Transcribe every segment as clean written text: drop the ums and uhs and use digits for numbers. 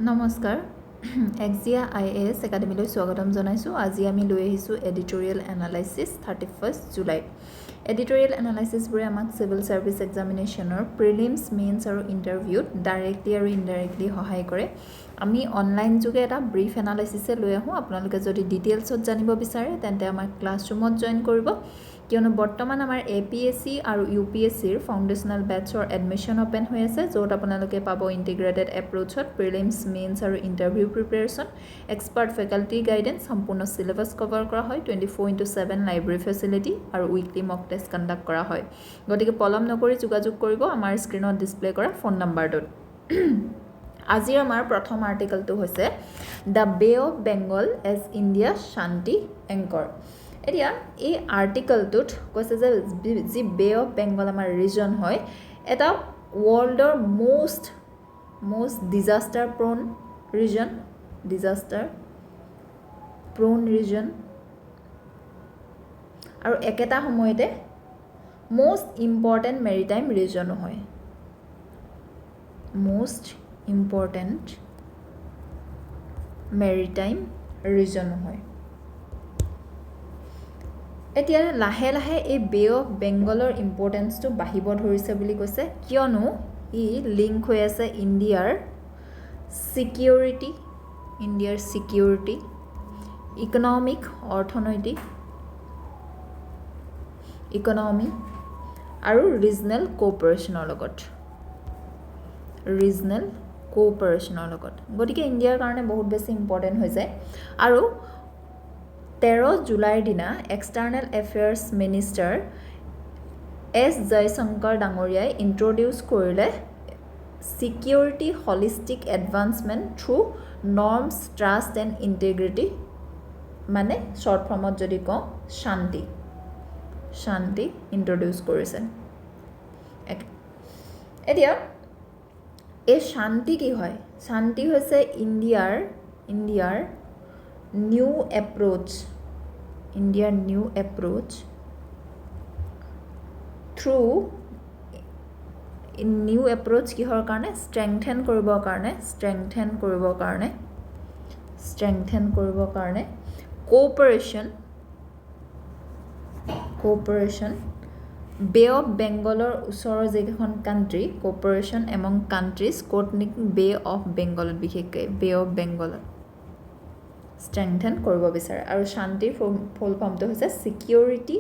নমস্কাৰ AXIA IAS একাডেমীলৈ স্বাগতম জনাইছো আজি আমি লৈ আহিছো এডিটোৰিয়েল এনালাইসিস 31 জুলাই এডিটোৰিয়েল এনালাইসিস বুৰে আমাক সিভিল সাৰ্ভিস এক্সামিনেশনৰ প্ৰিলিমছ মেইনছ আৰু ইন্টাৰভিউত ডাইৰেক্টলি আৰু ইনডাইৰেক্টলি সহায় কৰে আমি অনলাইন যোগে এটা ব্ৰিফ এনালাইসিসে লৈ আহো আপোনালোকে যদি ডিটেইলছত জানিব বিচাৰে তেন্তে আমাৰ ক্লাছৰুমত জয়েন কৰিব কিয়নো বৰ্তমান আমাৰ APSC আৰু UPSC ৰ ফাউন্ডেশনাল বেটছৰ এডমিশন ওপেন হৈ আছে য'ত আপোনালোকে পাব ইন্টিগ্ৰেটেড এপ্ৰোচত প্ৰিলিমছ মেইনছ আৰু interview preparation expert faculty guidance সম্পূৰ্ণ সিলেবাস কভাৰ কৰা হয় 24/7 লাইব্ৰেৰী ফেচিলিটি আৰু উইকলি মক টেষ্ট কণ্ডাক্ট কৰা হয় গতিকে পলম নকৰি যোগাযোগ কৰিব আমাৰ স্ক্ৰিনত ডিসপ্লে কৰা ফোন নম্বৰটোত আজিৰ আমাৰ প্ৰথম আৰ্টিকেলটো হৈছে the bay of Bengal as India শান্তি এংকৰ এতিয়া এই আৰ্টিকেলটোত কৈছে যে যি বে অফ বেংগল আমাৰ ৰিজন হয় এটা ৱৰ্ল্ডৰ most disaster prone region আৰু একেটা সময়তে most important maritime region হয় most important maritime region হয় এতিয়া লাহে লাহে এই বে অফ বেংগলৰ ইম্পৰ্টেন্সটো বাঢ়িব ধৰিছে বুলি কৈছে কিয়নো ই লিংক হৈ আছে ইণ্ডিয়াৰ সিকিউৰিটি ইকনমিক অৰ্থনৈতিক ইকনমি আৰু ৰিজনেল কোঅপাৰেচনৰ লগত গতিকে ইণ্ডিয়াৰ কাৰণে বহুত বেছি ইম্পৰ্টেন্ট হৈ যায় আৰু 13 জুলাইৰ দিনা external affairs minister S Jaishankar ডাঙৰীয়াই ইন্ট্ৰডিউস কৰিলে security holistic advancement through norms trust and integrity মানে শৰ্ট ফৰ্মত যদি কওঁ শান্তি ইন্ট্ৰডিউস কৰিছে এতিয়া এই শান্তি কি হয় শান্তি হৈছে ইণ্ডিয়াৰ new approach through new approach কিহৰ কাৰণে ষ্ট্ৰেংথেন কৰিবৰ কাৰণে কোঅপাৰেচন বে অফ বেংগলৰ ওচৰৰ যেখন কান্ট্ৰি কোঅপাৰেচন এমং কান্ট্ৰিজ কোটনিক বে অফ বেংগলত বিশেষকৈ বে অফ বেংগলত ষ্ট্ৰেংথেন কৰিব বিচাৰে আৰু শান্তিৰ ফুল ফৰ্মটো হৈছে security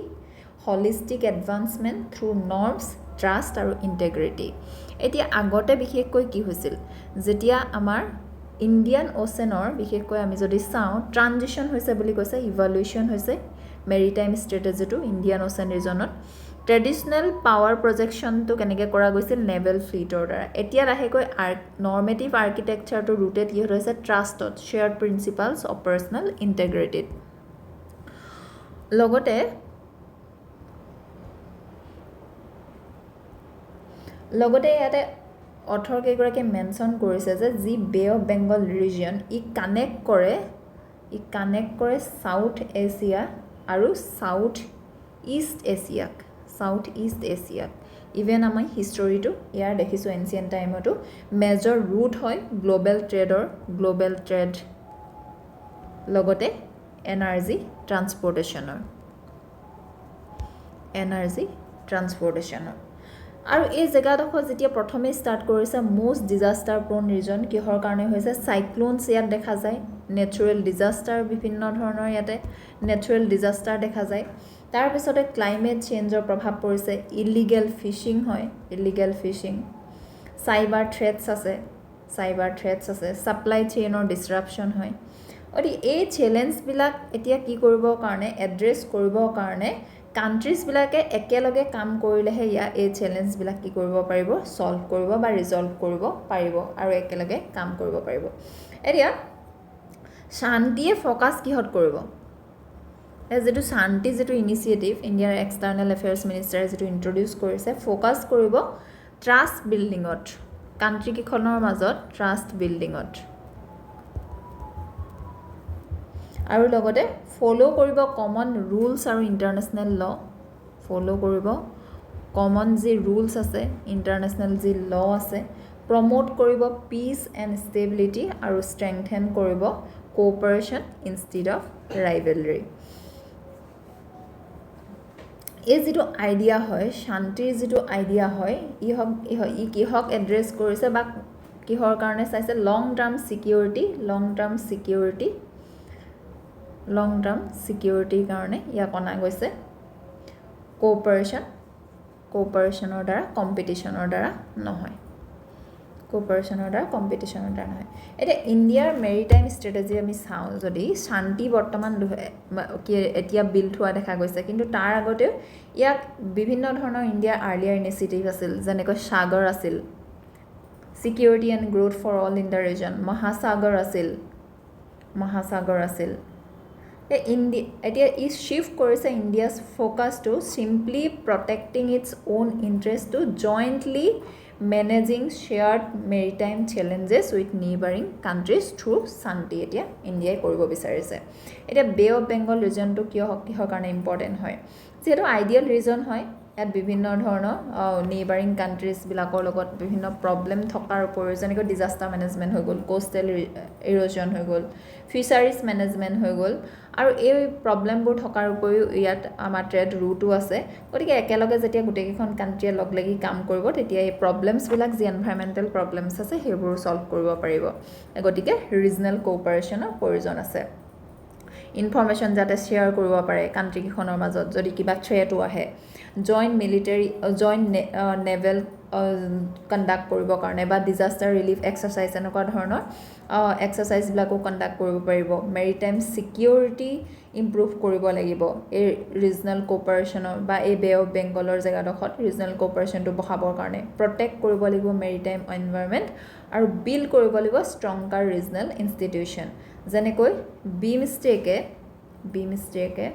holistic advancement through norms trust আৰু ইন্টিগ্ৰিটি এতিয়া আগতে বিশেষকৈ কি হৈছিল যেতিয়া আমাৰ ইণ্ডিয়ান ওচেনৰ বিশেষকৈ আমি যদি চাওঁ ট্ৰানজিশন হৈছে বুলি কৈছে ইভলিউশন হৈছে মেৰিটাইম ষ্ট্ৰেটেজিটো ইণ্ডিয়ান ওচেন ৰিজনত ট্ৰেডিশনেল পাৱাৰ প্ৰজেকশ্যনটো কেনেকৈ কৰা গৈছিল নেভেল ফ্লিটৰ দ্বাৰা এতিয়া লাহেকৈ নৰ্মেটিভ আৰ্কিটেকচাৰটো ৰুটেড কি হৈছে ট্ৰাষ্টত শ্বেয়াৰ্ড প্ৰিন্সিপালছ অপাৰেশ্যনেল ইন্টিগ্ৰিটিত লগতে ইয়াতে অথৰ কেইগৰাকী মেনশ্যন কৰিছে যে যি বে অফ বেংগল ৰিজন ই কানেক্ট কৰে সাউথ এছিয়া আৰু সাউথ ইষ্ট এছিয়াক ইভেন আমি হিষ্টৰীটো ইয়াৰ দেখিছোঁ এনচিয়েণ্ট টাইমতো মেজৰ ৰুট হয় গ্লোবেল ট্ৰেড লগতে এনাৰ্জি ট্ৰান্সপৰ্টেশ্যনৰ আৰু এই জেগাডোখৰ যেতিয়া প্ৰথমে ষ্টাৰ্ট কৰিছে মোষ্ট ডিজাষ্টাৰ প্ৰোন ৰিজন কিহৰ কাৰণে হৈছে সাইক্লোনছ ইয়াত দেখা যায় নেচাৰেল ডিজাষ্টাৰ বিভিন্ন ধৰণৰ ইয়াতে নেচাৰেল ডিজাষ্টাৰ দেখা যায় তাৰ পিছতে ক্লাইমেট চেঞ্জৰ প্ৰভাৱ পৰিছে ইলিগেল ফিশিং চাইবাৰ থ্ৰেটছ আছে সাপ্লাই চেইনৰ ডিসৰাপশন হয় অতি এই চ্যালেঞ্জবিলাক এতিয়া কি কৰিবৰ কাৰণে এড্ৰেছ কৰিবৰ কাৰণে কান্ট্ৰিজ বিলাকে একেলগে কাম কৰিলেহে এই চ্যালেঞ্জবিলাক কি কৰিব পাৰিব সলভ কৰিব বা ৰিজলভ কৰিব পাৰিব আৰু একেলগে কাম কৰিব পাৰিব এতিয়া শান্তিয়ে ফোকাস কিহত কৰিব যেটো শান্তি যেটো ইনিচিয়েটিভ ইণ্ডিয়াৰ এক্সটাৰ্নেল এফেয়াৰ্ছ মিনিষ্টাৰে যেটো ইন্ট্ৰডিউস কৰিছে ফোকাস কৰিব ট্ৰাষ্ট বিল্ডিঙত কান্ট্ৰি কিখনৰ মাজত ট্ৰাষ্ট বিল্ডিঙত আৰু লগতে ফলো কৰিব কমন ৰুলছ আৰু ইন্টাৰনেশ্যনেল ল ফলো কৰিব কমন যি ৰুলছ আছে ইন্টাৰনেশ্যনেল যি ল আছে প্ৰমোট কৰিব পিচ এণ্ড ষ্টেবিলিটি আৰু ষ্ট্ৰেংথেন কৰিব কোঅপাৰেশ্যন ইনষ্টিড অফ ৰাইভেলৰী। এই যিটো আইডিয়া হয়, শান্তিৰ যিটো আইডিয়া হয়, ই কিহক এড্ৰেছ কৰিছে বা কিহৰ কাৰণে চাইছে? লং টাৰ্ম ছিকিউৰিটিৰ কাৰণে ইয়াক অনা গৈছে। কোঅপাৰেশ্যনৰ দ্বাৰা কম্পিটিশ্যনৰ দ্বাৰা নহয়। এতিয়া ইণ্ডিয়াৰ মেৰিটাইম ষ্ট্ৰেটেজি আমি চাওঁ যদি, শান্তি বৰ্তমান এতিয়া বিল্ড হোৱা দেখা গৈছে, কিন্তু তাৰ আগতেও ইয়াক বিভিন্ন ধৰণৰ ইণ্ডিয়াৰ আৰ্লিয়াৰ ইনিচিয়েটিভ আছিল, যেনেকৈ সাগৰ আছিল, security and growth for all in the region, মহাসাগৰ আছিল। এতিয়া ই শ্বিফ্ট কৰিছে India's focus to simply protecting its own interest to jointly managing shared maritime challenges with neighbouring countries through শান্তি এতিয়া ইণ্ডিয়াই কৰিব বিচাৰিছে। এতিয়া বে অফ বেংগল ৰিজনটো কিহৰ কাৰণে ইম্পৰ্টেণ্ট হয়? যিহেতু আইডিয়েল ৰিজন হয়, ইয়াত বিভিন্ন ধৰণৰ নেইবাৰিং কাণ্ট্ৰিজবিলাকৰ লগত বিভিন্ন প্ৰব্লেম থকাৰ উপৰিও, যেনেকৈ ডিজাষ্টাৰ মেনেজমেণ্ট হৈ গ'ল, কোষ্টেল ইৰ'জন হৈ গ'ল, ফিচাৰিজ মেনেজমেণ্ট হৈ গ'ল, আৰু এই প্ৰব্লেমবোৰ থকাৰ উপৰিও ইয়াত আমাৰ ট্ৰেড ৰুটো আছে। গতিকে একেলগে যেতিয়া গোটেইকেইখন কাণ্ট্ৰিয়ে লগ লাগি কাম কৰিব, তেতিয়া এই প্ৰব্লেমছবিলাক যি এনভাইৰমেণ্টেল প্ৰব্লেমছ আছে সেইবোৰ ছল্ভ কৰিব পাৰিব। গতিকে ৰিজনেল কোঅপাৰেশ্যনৰ প্ৰয়োজন আছে। ইনফৰ্মেশ্যন যাতে শ্বেয়াৰ কৰিব পাৰে কাণ্ট্ৰিকেইখনৰ মাজত যদি কিবা থ্ৰেটো আহে, জইণ্ট নেভেল কণ্ডাক্ট কৰিবৰ কাৰণে বা ডিজাষ্টাৰ ৰিলিফ এক্সাৰচাইজ এনেকুৱা ধৰণৰ এক্সাৰচাইজবিলাকো কণ্ডাক্ট কৰিব পাৰিব। মেৰিটাইম ছিকিউৰিটি ইম্প্ৰুভ কৰিব লাগিব এই ৰিজনেল কোঅপাৰেশ্যনৰ বা এই বে অফ বেংগলৰ জেগাডোখৰত ৰিজনেল কোঅপাৰেশ্যনটো বঢ়াবৰ কাৰণে। প্ৰটেক্ট কৰিব লাগিব মেৰিটাইম এনভাইৰনমেণ্ট আৰু বিল্ড কৰিব লাগিব ষ্ট্ৰংগাৰ ৰিজনেল ইনষ্টিটিউশ্যন। যেনেকৈ বি মিষ্টেকে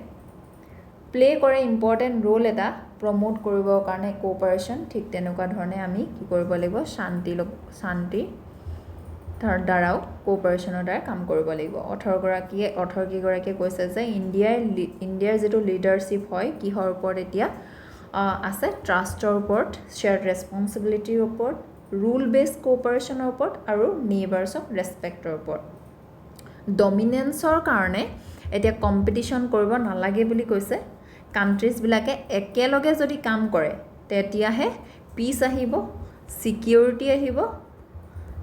প্লে কৰে ইম্পৰ্টেণ্ট ৰোল এটা প্ৰমোট কৰিবৰ কাৰণে কোঅপাৰেশ্যন, ঠিক তেনেকুৱা ধৰণে আমি কি কৰিব লাগিব? শান্তি দ্বাৰাও কোঅপাৰেশ্যনৰ দ্বাৰা কাম কৰিব লাগিব। অথৰকেইগৰাকীয়ে কৈছে যে ইণ্ডিয়াৰ যিটো লিডাৰশ্বিপ হয় কিহৰ ওপৰত এতিয়া আছে? ট্ৰাষ্টৰ ওপৰত, শ্বেয়াৰ্ড ৰেছপনচিবিলিটিৰ ওপৰত, ৰুল বেছড কোঅপাৰেশ্যনৰ ওপৰত আৰু নেইবাৰ্ছক ৰেছপেক্টৰ ওপৰত। ডমিনেঞ্চৰ কাৰণে এতিয়া কম্পিটিশ্যন কৰিব নালাগে বুলি কৈছে। কাণ্ট্ৰিজবিলাকে একেলগে যদি কাম কৰে তেতিয়াহে পিচ আহিব, ছিকিউৰিটি আহিব,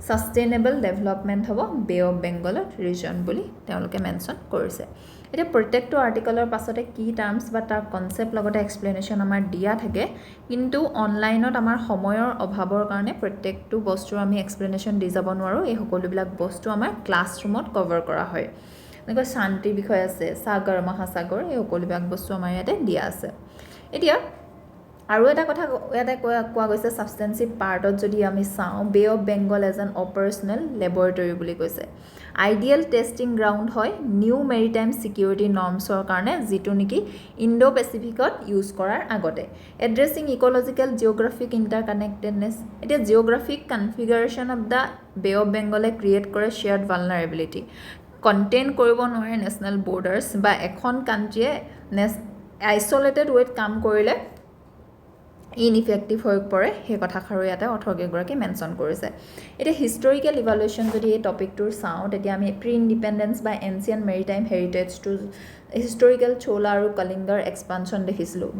ছাষ্টেইনেবল ডেভেলপমেণ্ট হ'ব বে অফ বেংগলত ৰিজন বুলি তেওঁলোকে মেনশ্যন কৰিছে। এতিয়া প্ৰত্যেকটো আৰ্টিকলৰ পাছতে কি টাৰ্মছ বা তাৰ কনচেপ্ট লগতে এক্সপ্লেনেশ্যন আমাৰ দিয়া থাকে, কিন্তু অনলাইনত আমাৰ সময়ৰ অভাৱৰ কাৰণে প্ৰত্যেকটো বস্তুৰ আমি এক্সপ্লেনেশ্যন দি যাব নোৱাৰোঁ। এই সকলোবিলাক বস্তু আমাৰ ক্লাছৰুমত কভাৰ কৰা হয়। এনেকৈ শান্তিৰ বিষয় আছে, সাগৰ, মহাসাগৰ, এই সকলোবিলাক বস্তু আমাৰ ইয়াতে দিয়া আছে। এতিয়া আৰু এটা কথা ইয়াতে কোৱা গৈছে, ছাবষ্টেঞ্চিভ পাৰ্টত যদি আমি চাওঁ, bay of Bengal as an operational laboratory বুলি কৈছে। আইডিয়েল টেষ্টিং গ্ৰাউণ্ড হয় নিউ মেৰিটাইম ছিকিউৰিটি নৰ্মছৰ কাৰণে, যিটো নেকি ইণ্ডো পেচিফিকত ইউজ কৰাৰ আগতে। Addressing ecological geographic interconnectedness. এতিয়া geographic configuration of the bay of বেংগলে ক্ৰিয়েট কৰে শ্বেয়াৰ্ড ভালনাৰেবিলিটি। কণ্টেইন কৰিব নোৱাৰে নেশ্যনেল বৰ্ডাৰ্ছ, বা এখন কাণ্ট্ৰিয়ে আইচলেটেড ৱেত কাম কৰিলে ইনইফেক্টিভ হৈ পৰে, সেই কথাষাৰো ইয়াতে অথৰকেইগৰাকী মেনশ্যন কৰিছে। এতিয়া হিষ্টৰিকেল ইভালুৱেশ্যন যদি এই টপিকটোৰ চাওঁ, তেতিয়া আমি প্ৰি ইণ্ডিপেণ্ডেঞ্চ বা এনচিয়েণ্ট মেৰিটাইম হেৰিটেজটো হিষ্টৰিকেল চোলা আৰু কলিংগাৰ এক্সপানশ্যন দেখিছিলোঁ।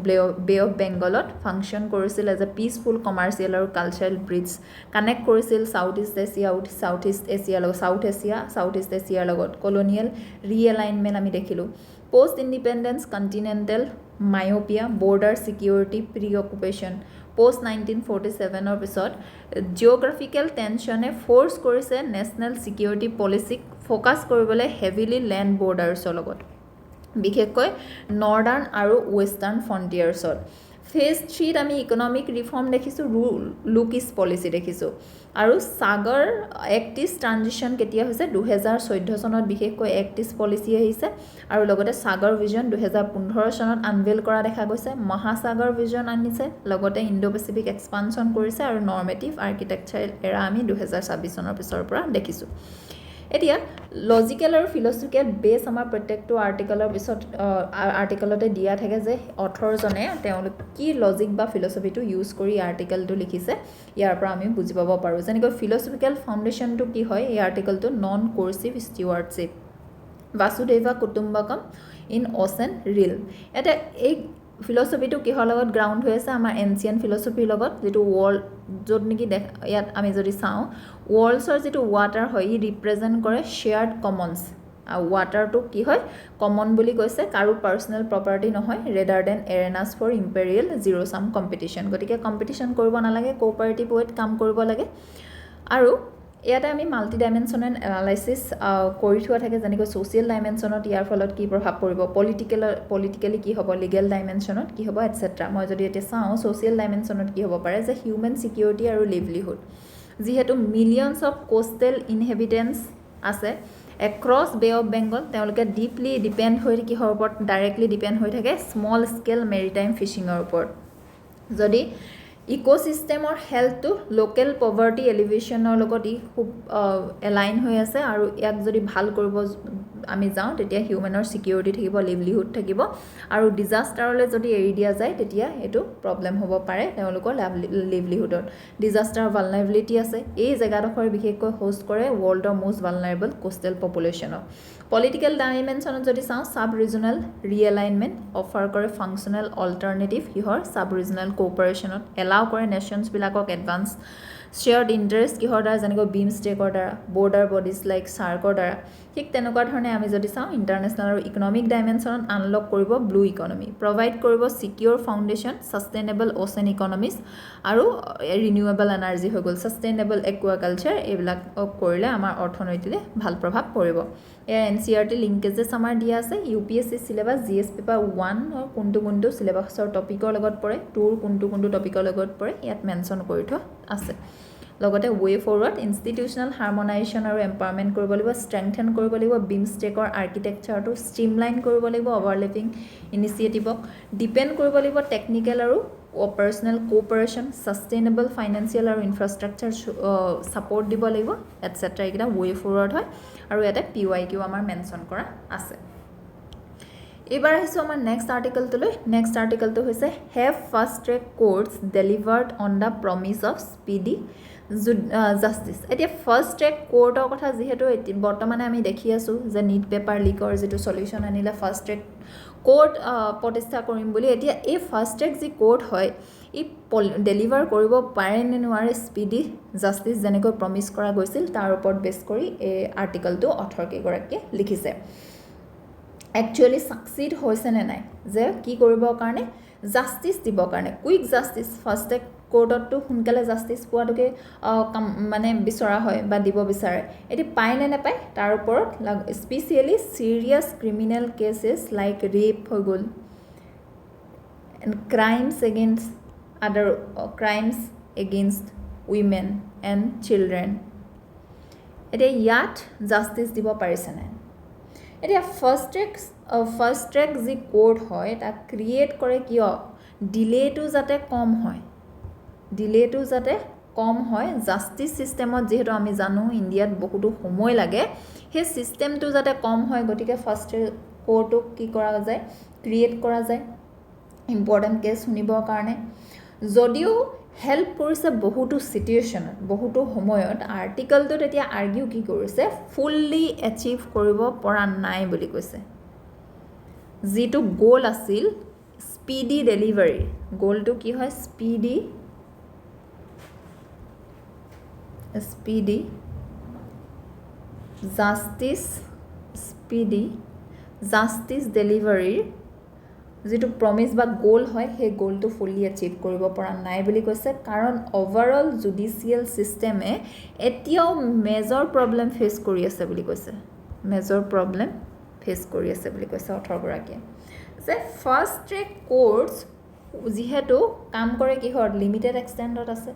বে অফ বেংগলত ফাংচন কৰিছিল এজ এ পিচফুল কমাৰ্চিয়েল আৰু কালচাৰেল ব্ৰিজ, কানেক্ট কৰিছিল সাউথ ইষ্ট এছিয়াৰ লগত। কলনিয়েল ৰিএলাইনমেণ্ট আমি দেখিলোঁ। Post independence continental myopia, border security pre occupation. Post 1947 পিছত জিঅ'গ্ৰাফিকেল টেনশ্যনে ফ'ৰ্চ কৰিছে নেশ্যনেল ছিকিউৰিটি পলিচিক ফ'কাছ কৰিবলৈ হেভিলি লেণ্ড বৰ্ডাৰ্ছৰ লগত, বিশেষকৈ নৰ্ডাৰ্ণ আৰু ৱেষ্টাৰ্ণ ফ্ৰণ্টিয়াৰ্ছত। ফেজ 3ত আমি ইকনমিক ৰিফৰ্ম দেখিছোঁ, লুক ইষ্ট পলিচি দেখিছোঁ। আৰু সাগৰ এক্ট ইষ্ট ট্ৰানজিশ্যন কেতিয়া হৈছে? 2014 চনত বিশেষকৈ এক্ট ইষ্ট পলিচি আহিছে, আৰু লগতে সাগৰ ভিজন 2015 চনত আনভেইল কৰা দেখা গৈছে। মহাসাগৰ ভিজন আনিছে, লগতে ইণ্ডো পেচিফিক এক্সপানশ্যন কৰিছে, আৰু নৰ্মেটিভ আৰ্কিটেকচাৰেল এৰা আমি 2026 চনৰ পিছৰ পৰা দেখিছোঁ। এতিয়া লজিকেল আৰু ফিলচফিকেল বেছ আমাৰ প্ৰত্যেকটো আৰ্টিকলৰ পিছত আৰ্টিকলতে দিয়া থাকে যে অথৰজনে তেওঁলোক কি লজিক বা ফিলচফিটো ইউজ কৰি আৰ্টিকলটো লিখিছে ইয়াৰ পৰা আমি বুজি পাব পাৰোঁ যেনেকৈ ফিলচফিকেল ফাউণ্ডেশ্যনটো কি হয় এই আৰ্টিকলটো non coercive stewardship Vasudhaiva Kutumbakam in ocean realm এতিয়া এই ফিলচফিটো কিহৰ লগত গ্ৰাউণ্ড হৈ আছে আমাৰ এনচিয়েণ্ট ফিলচফিৰ লগত যিটো ৱৰ্ল্ড য'ত নেকি ইয়াত আমি যদি চাওঁ ৱৰ্ল্ডছৰ যিটো ৱাটাৰ হয় ই ৰিপ্ৰেজেণ্ট কৰে শ্বেয়াৰ্ড কমনছ আৰু ৱাটাৰটো কি হয় কমন বুলি কৈছে কাৰো পাৰ্চনেল প্ৰপাৰ্টি নহয় rather than arenas for imperial zero' sum competition গতিকে কম্পিটিশ্যন কৰিব নালাগে কোঅপাৰেটিভ ৱেত কাম কৰিব লাগে আৰু ইয়াতে আমি মাল্টি ডাইমেনশ্যনেল এনালাইচিছ কৰি থোৱা থাকে যেনেকৈ ছ'চিয়েল ডাইমেনশ্যনত ইয়াৰ ফলত কি প্ৰভাৱ পৰিব পলিটিকেলি কি হ'ব লিগেল ডাইমেনশ্যনত কি হ'ব এটচেট্ৰা মই যদি এতিয়া চাওঁ ছ'চিয়েল ডাইমেনশ্যনত কি হ'ব পাৰে যে হিউমেন ছিকিউৰিটি আৰু লিভলিহুড যিহেতু মিলিয়নছ অফ কোষ্টেল ইনহেবিটেণ্টছ আছে এক্ৰছ বে অফ বেংগল তেওঁলোকে ডিপলি ডিপেণ্ড হৈ কিহৰ ওপৰত ডাইৰেক্টলি ডিপেণ্ড হৈ থাকে স্মল স্কেল মেৰিটাইম ফিছিঙৰ ওপৰত যদি ইক'চিষ্টেমৰ হেল্থটো লোকেল পভাৰ্টি এলিভেশ্যনৰ লগত ই খুব এলাইন হৈ আছে আৰু ইয়াক যদি ভাল কৰিব আমি যাওঁ তেতিয়া হিউমেনৰ ছিকিউৰিটি থাকিব লিভলিহুড থাকিব আৰু ডিজাষ্টাৰলৈ যদি এৰি দিয়া যায় তেতিয়া এইটো প্ৰব্লেম হ'ব পাৰে তেওঁলোকৰ লিভলিহুডত ডিজাষ্টাৰ ভালনাৰেবিলিটি আছে এই জেগাডোখৰ বিশেষকৈ হোষ্ট কৰে ৱৰ্ল্ডৰ মষ্ট ভালনাৰেবল কোষ্টেল পপুলেশ্যনক পলিটিকেল ডাইমেনশ্যনত যদি চাওঁ ছাব ৰিজনেল ৰিএলাইনমেণ্ট অফাৰ কৰে ফাংচনেল অল্টাৰনেটিভ কিহৰ ছাব ৰিজনেল কোঅপাৰেশ্যনত এলাউ কৰে নেশ্যনছবিলাকক এডভান্স শ্বেয়াৰ্ড ইণ্টাৰেষ্ট কিহৰ দ্বাৰা যেনেকৈ বিম ষ্টেকৰ দ্বাৰা বৰ্ডাৰ বডিজ লাইক চাৰ্কৰ দ্বাৰা ঠিক তেনেকুৱা ধৰণে আমি যদি চাওঁ ইণ্টাৰনেশ্যনেল আৰু ইকনমিক ডাইমেনশ্যনত আনলক কৰিব ব্লু ইকনমি প্ৰভাইড কৰিব secure foundation sustainable ocean economies আৰু ৰিনিউৱেবল এনাৰ্জি হৈ গ'ল ছাষ্টেইনেবল একুৱাকালচাৰ এইবিলাক কৰিলে আমাৰ অৰ্থনীতিলৈ ভাল প্ৰভাৱ পৰিব এয়া NCERT লিংকেজেছ আমাৰ দিয়া আছে UPSC চিলেবাছ GS পেপাৰ 1 কোনটো চিলেবাছৰ টপিকৰ লগত পৰে 2 কোনটো টপিকৰ লগত পৰে ইয়াত মেনশ্যন কৰি থোৱা আছে লগতে ৱে ফৰৱাৰ্ড ইনষ্টিটিউচনেল হাৰমনাইজেশ্যন আৰু এম্পাৱাৰমেণ্ট কৰিব লাগিব ষ্ট্ৰেংথেন কৰিব লাগিব বিম ষ্টেকৰ আৰ্কিটেকচাৰটো ষ্ট্ৰীমলাইন কৰিব লাগিব অভাৰলেপিং ইনিচিয়েটিভক ডিপেণ্ড কৰিব লাগিব টেকনিকেল আৰু অপাৰেশ্যনেল কোঅপাৰেশ্যন ছাষ্টেইনেবল ফাইনেন্সিয়েল আৰু ইনফ্ৰাষ্ট্ৰাকচাৰ ছাপৰ্ট দিব লাগিব এটচেট্ৰা এইকেইটা ৱে ফৰৱাৰ্ড হয় আৰু ইয়াতে PYQ আমাৰ মেনশ্যন কৰা আছে এইবাৰ আহিছোঁ আমাৰ নেক্সট আৰ্টিকলটোলৈ নেক্সট আৰ্টিকলটো হৈছে have fast track courts delivered on the promise of speedy justice এতিয়া ফাৰ্ষ্ট ট্ৰেক কোৰ্টৰ কথা যিহেতু বৰ্তমানে আমি দেখি আছোঁ যে নিট পেপাৰ লিকৰ যিটো চলিউশ্যন আনিলে ফাৰ্ষ্ট ট্ৰেক কোৰ্ট প্ৰতিষ্ঠা কৰিম বুলি এতিয়া এই ফাৰ্ষ্ট ট্ৰেক যি কোৰ্ট হয় ই ডেলিভাৰ কৰিব পাৰে নে নোৱাৰে স্পীডি জাষ্টিছ যেনেকৈ প্ৰমিছ কৰা গৈছিল তাৰ ওপৰত বেছ কৰি এই আৰ্টিকলটো অথৰকেইগৰাকীয়ে লিখিছে একচুৱেলি ছাকচিড হৈছে নে নাই যে কি কৰিবৰ কাৰণে জাষ্টিছ দিবৰ কাৰণে কুইক জাষ্টিছ ফাৰ্ষ্ট ট্ৰেক কোৰ্টতটো সোনকালে জাষ্টিছ পোৱাটোকে মানে বিচৰা হয় বা দিব বিচাৰে এতিয়া পায় নে নাপায় তাৰ ওপৰত specially serious criminal cases like rape হৈ গ'ল crimes against other crimes against women and children এতিয়া ইয়াত জাষ্টিছ দিব পাৰিছে নাই এতিয়া ফাৰ্ষ্ট ট্ৰেক যি কোৰ্ট হয় তাক ক্ৰিয়েট কৰে কিয় ডিলেটো যাতে কম হয় জাষ্টিছ ছিষ্টেমত যিহেতু আমি জানো ইণ্ডিয়াত বহুতো সময় লাগে সেই ছিষ্টেমটো যাতে কম হয় গতিকে ফাৰ্ষ্ট ট্ৰেক কোৰ্টক কি কৰা যায় ক্ৰিয়েট কৰা যায় ইম্পৰ্টেণ্ট কেছ শুনিবৰ কাৰণে যদিও হেল্প কৰিছে বহুতো চিটুৱেশ্যনত বহুতো সময়ত আৰ্টিকলটোত এতিয়া আৰ্গিউ কি কৰিছে ফুল্লি এচিভ কৰিব পৰা নাই বুলি কৈছে যিটো গ'ল আছিল স্পীডি ডেলিভাৰী গ'লটো কি হয় স্পীডি জাষ্টিছ ডেলিভাৰীৰ যিটো প্ৰমিছ বা গ'ল হয় সেই গ'লটো ফুল্লি এচিভ কৰিব পৰা নাই বুলি কৈছে কাৰণ অভাৰঅল জুডিচিয়েল ছিষ্টেমে এতিয়াও মেজৰ প্ৰব্লেম ফেচ কৰি আছে বুলি কৈছে অথৰগৰাকীয়ে যে ফাৰ্ষ্ট ট্ৰেক কোৰ্টছ যিহেতু কাম কৰে কিহত লিমিটেড এক্সটেণ্ডত আছে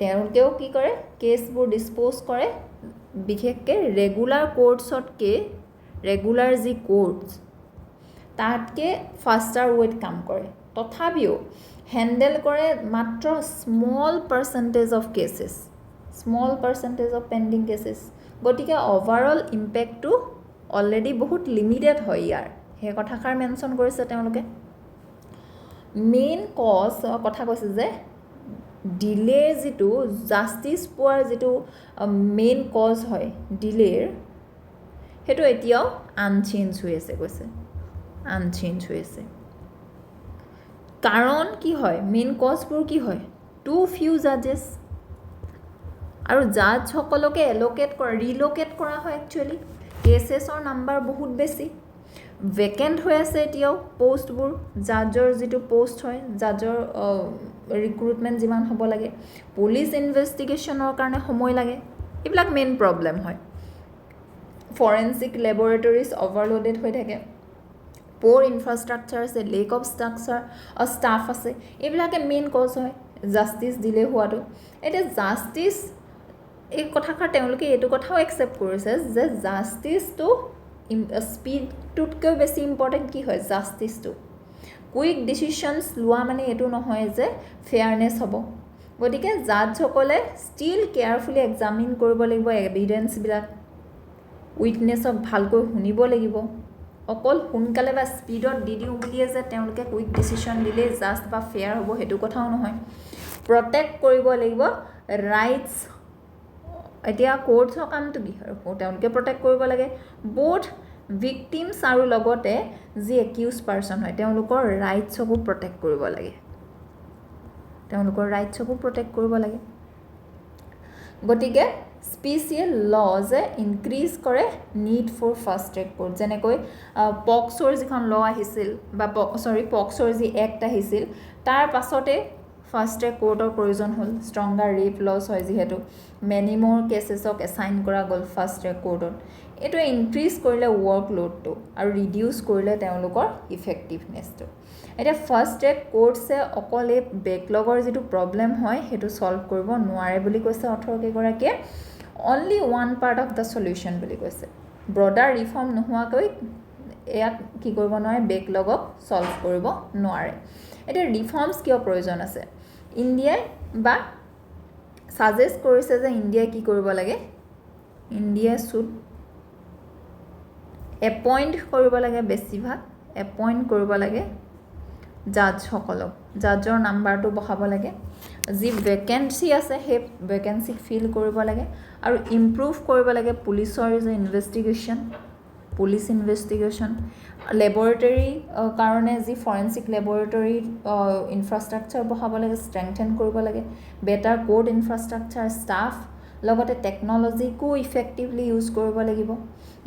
তেওঁলোকেও কি কৰে কেছবোৰ ডিছপ'জ কৰে বিশেষকৈ ৰেগুলাৰ কোৰ্টছতকৈ ৰেগুলাৰ যি কোৰ্টছ তাতকৈ ফাষ্টাৰ ৱেত কাম কৰে তথাপিও হেণ্ডেল কৰে মাত্ৰ small percentage of cases small percentage of pending cases গতিকে অভাৰঅল ইম্পেক্টটো অলৰেডি বহুত লিমিটেড হয় ইয়াৰ সেই কথাষাৰ মেনশ্যন কৰিছে তেওঁলোকে মেইন কজ কথা কৈছে যে ডিলে যিটো জাষ্টিচ পোৱাৰ যিটো মেইন কজ হয় ডিলেৰ সেইটো এতিয়াও আনচেঞ্জ হৈ আছে কৈছে আনচেঞ্জ হৈ আছে কাৰণ কি হয় মেইন কজবোৰ কি হয় টু ফিউ জাজেছ আৰু জাজসকলকে এলোকেট কৰা ৰিলোকেট কৰা হয় একচুৱেলি কেছেছৰ নাম্বাৰ বহুত বেছি ভেকেণ্ট হৈ আছে এতিয়াও পোষ্টবোৰ জাজৰ যিটো পোষ্ট হয় জাজৰ ৰিক্ৰুটমেণ্ট যিমান হ'ব লাগে পুলিচ ইনভেষ্টিগেশ্যনৰ কাৰণে সময় লাগে এইবিলাক মেইন প্ৰব্লেম হয় ফৰেনচিক লেবৰেটৰিজ অভাৰলোডেড হৈ থাকে প'ৰ ইনফ্ৰাষ্ট্ৰাকচাৰ আছে লেক অফ ষ্টাফ আছে এইবিলাকে মেইন কজ হয় জাষ্টিচ ডিলে হোৱাটো এতিয়া জাষ্টিচ এই কথাষাৰ তেওঁলোকে এইটো কথাও একচেপ্ট কৰিছে যে জাষ্টিচটো স্পীডটোতকৈ বেছি ইম্পৰ্টেণ্ট কি হয় জাষ্টিচটো কুইক ডিচিশ্যনছ লোৱা মানে এইটো নহয় যে ফেয়াৰনেছ হ'ব গতিকে জাজসকলে ষ্টিল কেয়াৰফুলি এক্সামিন কৰিব লাগিব এভিডেন্সবিলাক উইটনেছক ভালকৈ শুনিব লাগিব অকল সোনকালে বা স্পীডত দি দিওঁ বুলিয়ে যে তেওঁলোকে কুইক ডিচিশ্যন দিলেই জাষ্ট বা ফেয়াৰ হ'ব সেইটো কথাও নহয় প্ৰটেক্ট কৰিব লাগিব ৰাইটছ এতিয়া কোৰ্টছৰ কামটো কি আৰু তেওঁলোকে প্ৰটেক্ট কৰিব লাগে বোথ ভিক্টিমছ আৰু লগতে যি একিউজ পাৰ্চন হয় তেওঁলোকৰ ৰাইটছকো প্ৰটেক্ট কৰিব লাগে গতিকে স্পেচিয়েল লজে ইনক্ৰিজ কৰে need for fast track court যেনেকৈ পক্সৰ যিখন ল আহিছিল বা পক্সৰ যি এক্ট আহিছিল তাৰ পাছতে ফাষ্ট ট্ৰেক কোৰ্টৰ প্ৰয়োজন হ'ল ষ্ট্ৰংগাৰ ৰেপ লছ হয় যিহেতু মেনি মোৰ কেছেছক এছাইন কৰা গ'ল ফাষ্ট ট্ৰেক কোৰ্টত এইটোৱে ইনক্ৰিজ কৰিলে ৱৰ্কলোডটো আৰু ৰিডিউচ কৰিলে তেওঁলোকৰ ইফেক্টিভনেছটো এতিয়া ফাষ্ট ট্ৰেক কোৰ্টছে অকল এই বেকলগৰ যিটো প্ৰব্লেম হয় সেইটো ছল্ভ কৰিব নোৱাৰে বুলি কৈছে অথৰকেইগৰাকীয়ে only one part of the solution বুলি কৈছে ব্ৰডাৰ ৰিফৰ্ম নোহোৱাকৈ ইয়াক কি কৰিব নোৱাৰে বেকলগক ছল্ভ কৰিব নোৱাৰে এতিয়া ৰিফৰ্মছ কিয় প্ৰয়োজন আছে ইণ্ডিয়াই বা ছাজেষ্ট কৰিছে যে ইণ্ডিয়াই কি কৰিব লাগে ইণ্ডিয়া শুড এপইণ্ট কৰিব লাগে বেছিভাগ এপইণ্ট কৰিব লাগে জাজসকলক জাজৰ নাম্বাৰটো বঢ়াব লাগে যি ভেকেঞ্চি আছে সেই ভেকেঞ্চিক ফিল কৰিব লাগে আৰু ইম্প্ৰুভ কৰিব লাগে পুলিচৰ যে পুলিচ ইনভেষ্টিগেশ্যন লেবৰেটৰী কাৰণে যি ফৰেনচিক লেবৰেটৰী ইনফ্ৰাষ্ট্ৰাকচাৰ বঢ়াব লাগে ষ্ট্ৰেংথেন কৰিব লাগে বেটাৰ কোৰ্ট ইনফ্ৰাষ্ট্ৰাকচাৰ ষ্টাফ লগতে টেকন'লজিকো ইফেক্টিভলি ইউজ কৰিব লাগিব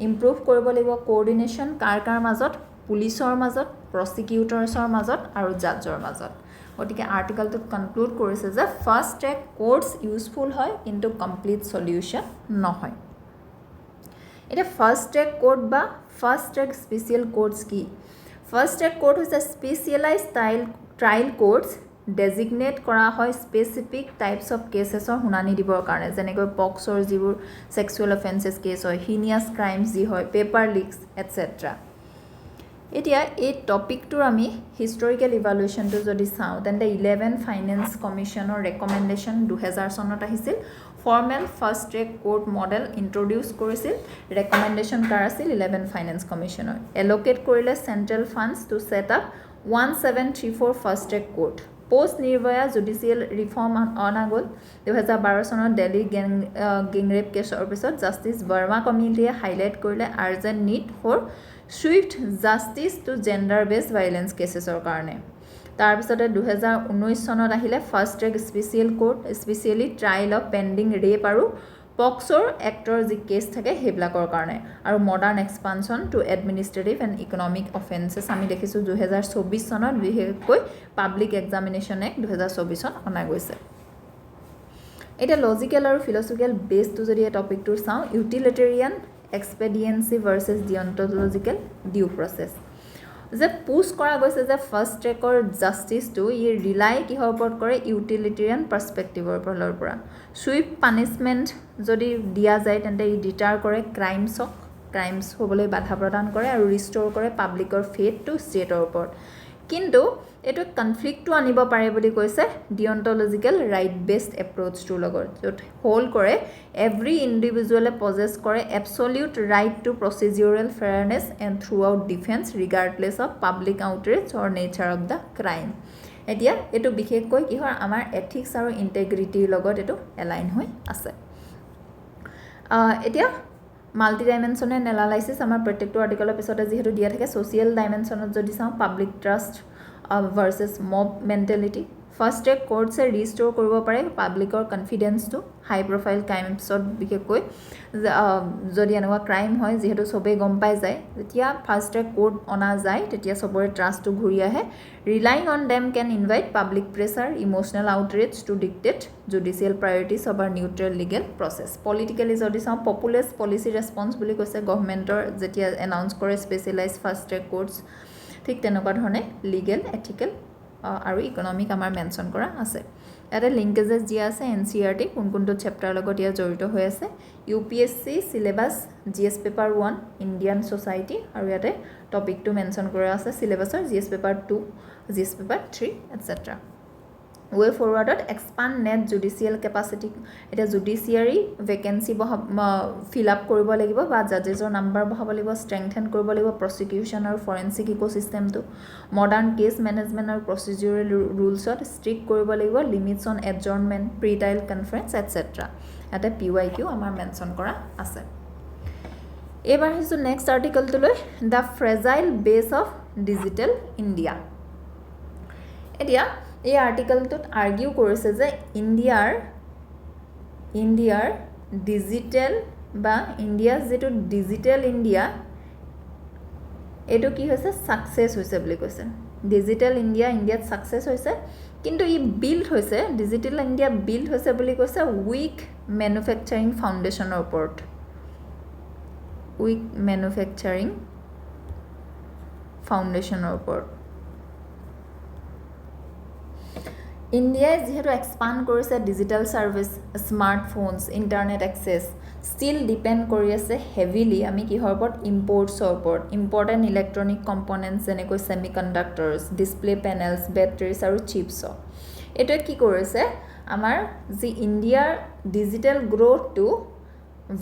ইম্প্ৰুভ কৰিব লাগিব কোঅৰ্ডিনেশ্যন কাৰ মাজত পুলিচৰ মাজত প্ৰচিকিউটৰ্ছৰ মাজত আৰু জাজৰ মাজত গতিকে আৰ্টিকলটোত কনক্লুড কৰিছে যে ফাষ্ট ট্ৰেক কোৰ্টছ ইউজফুল হয় কিন্তু কমপ্লিট সলিউশ্যন নহয় এতিয়া ফাষ্ট ট্ৰেক কোৰ্ট বা ফাষ্ট ট্ৰেক স্পেচিয়েল কোৰ্টছ কি ফাষ্ট ট্ৰেক কোৰ্ট হৈছে স্পেচিয়েলাইজ ট্ৰায়েল কোৰ্টছ ডেজিগনেট কৰা হয় স্পেচিফিক টাইপছ অফ কেছেছৰ শুনানি দিবৰ কাৰণে যেনেকৈ পক্সৰ যিবোৰ ছেক্সুৱেল অফেন্সেছ কেছ হয় হিনিয়াছ ক্ৰাইমছ যি হয় পেপাৰ লিক্স এটচেট্ৰা এতিয়া এই টপিকটোৰ আমি হিষ্টৰিকেল ইভালুৱেশ্যনটো যদি চাওঁ তেন্তে 11 ফাইনেন্স কমিশ্যনৰ ৰেকমেণ্ডেশ্যন 2000 চনত আহিছিল formal fast track court model introduce কৰিছিল ৰেকমেণ্ডেশ্যন কাৰ আছিল 11 ফাইনেন্স কমিশ্যনৰ এলোকেট কৰিলে central funds to set up 1734 fast track court post Nirbhaya judicial reform অনা গ'ল 2012 চনত দিল্লী গেংৰেপ কেছৰ পিছত জাষ্টিছ বাৰ্মা কমিটিয়ে হাইলাইট কৰিলে urgent need for swift justice to gender based violence কেছেছৰ কাৰণে তাৰপিছতে 2019 চনত আহিলে fast track special court specially trial of pending rape আৰু পক্সৰ এক্টৰ যি কেছ থাকে সেইবিলাকৰ কাৰণে আৰু modern expansion to administrative and economic offences আমি দেখিছোঁ 2024 চনত বিশেষকৈ পাব্লিক এক্সামিনেশ্যন এক্ট 2024 অনা গৈছে এতিয়া লজিকেল আৰু ফিলচফিকেল বেছটো যদি এই টপিকটোৰ চাওঁ ইউটিলিটেৰিয়ান এক্সপেডিয়েঞ্চি ভাৰ্চেছ ডিঅন্টলজিকেল ডিউ প্ৰচেছ যে পুষ্ট কৰা গৈছে যে ফাষ্ট ট্ৰেকৰ জাষ্টিচটো ৰিলাই কিহৰ ওপৰত কৰে ইউটিলিটেৰিয়ান পাৰ্চপেক্টিভৰ ফালৰ পৰা ছুইফ্ট পানিছমেণ্ট যদি দিয়া যায় তেন্তে ই ডিটাৰ কৰে ক্ৰাইমছ হ'বলৈ বাধা প্ৰদান কৰে আৰু ৰিষ্ট'ৰ কৰে পাব্লিকৰ ফেথ টু ষ্টেটৰ ওপৰত কিন্তু এটো কনফ্লিক্টটো আনিব পাৰে বুলি কৈছে ডিঅন্টলজিক্যাল ৰাইট বেসড এপ্ৰোচটোৰ লগত য'ত হোল কৰে এভৰি ইণ্ডিভিজুৱেলে পজেছ কৰে absolute right to procedural fairness and throughout defence regardless of public outrage or nature of the crime এতিয়া এটো বিশেষকৈ কি হয় আমাৰ এথিক্স আৰু ইন্টিগ্ৰিটিৰ লগত এটো এলাইন হৈ আছে এতিয়া মাল্টি ডাইমেনশনেল এনালাইসিস আমাৰ প্ৰত্যেকটো আৰ্টিকলৰ পিছতে যেহেতু দিয়া থাকে সোশিয়াল ডাইমেনশনত যদি চাওঁ পাব্লিক ট্ৰাষ্ট ভাৰ্সেস মব মেন্টালিটি ফাৰ্স্ট ট্ৰেক কোৰ্টছে ৰিস্টোৰ কৰিব পাৰে পাব্লিকৰ কনফিডেন্সটো হাই প্ৰফাইল ক্ৰাইমছত বিশেষকৈ যদি এনেকুৱা ক্ৰাইম হয় যেহেতু সবে গম পাই যায় তেতিয়া ফাৰ্স্ট ট্ৰেক কোৰ্ট অনা যায় তেতিয়া সবৰে ট্ৰাষ্টটো ঘূৰি আহে relying on them can invite public pressure emotional outrage to dictate judicial priorities of our neutral legal process politically যদি চাওঁ পপুলাৰ পলিচি ৰেসপন্স বুলি কৈছে গভৰ্নমেন্টৰ যেতিয়া এনাউন্স কৰে স্পেশালাইজ ফাৰ্স্ট ট্ৰেক কোৰ্টছ ঠিক তেনেকুৱা ধৰণে লিগেল এথিকেল আৰু ইকোনমিক আমাৰ মেনশন কৰা আছে এটা লিংকেজেস দিয়া আছে এনসিআৰটি কোনটো চেপ্টাৰ লগত ইয়া জড়িত হৈ আছে UPSC syllabus GS paper 1 Indian society আৰু ইয়াতে টপিকটো মেনশন কৰা আছে সিলেবাসৰ GS paper 2 GS paper 3 etcetera way forwardত expand net judicial capacity এটা জুডিচিয়াৰী ভ্যাকেন্সি ফিল আপ কৰিব লাগিব বা জাজেছৰ নাম্বাৰ বহাব লাগিব স্ট্ৰেংথেন কৰিব লাগিব প্ৰসিকিউশন আৰু ফৰেনসিক ইকোসিস্টেমটো মডাৰ্ন কেস মেনেজমেন্ট আৰু প্ৰসিডিউৰেল ৰুলছত ষ্ট্ৰিক্ট কৰিব লাগিব limits on adjournment pre trial conference etcetera এটা পিওয়াইকিউ আমাৰ মেনশন কৰা আছে এবাৰ হিছো নেক্সট আৰ্টিকলটো লৈ দা fragile base of digital India এতিয়া এই আৰ্টিকলটোত আৰ্গিউ কৰিছে যে ইণ্ডিয়াৰ ডিজিটেল বা ইণ্ডিয়াৰ যেটো ডিজিটেল ইণ্ডিয়া এটো কি হৈছে সাকসেস হৈছে বুলি কৈছে ডিজিটেল ইণ্ডিয়া ইণ্ডিয়াত সাকসেস হৈছে কিন্তু ই বিল্ড হৈছে ডিজিটেল ইণ্ডিয়া বিল্ড হৈছে বুলি কৈছে উইক ম্যানুফ্যাকচাৰিং ফাউন্ডেশনৰ ওপৰত উইক ম্যানুফ্যাকচাৰিং ফাউন্ডেশনৰ ওপৰত ইণ্ডিয়াই যেহেতু এক্সপান্ড কৰিছে digital service smartphones internet access still depend কৰি আছে হেভিলি আমি কিহৰ ওপৰত ইম্পৰ্টছৰ ওপৰত ইম্পৰ্টেন্ট ইলেক্ট্ৰনিক কম্পোনেন্টস যেনেকৈ সেমিকন্ডাক্টৰস ডিসপ্লে পেনেলস বেটাৰিজ আৰু চিপছ এটো কি কৰিছে আমাৰ যি ইণ্ডিয়াৰ ডিজিটেল গ্ৰোথটো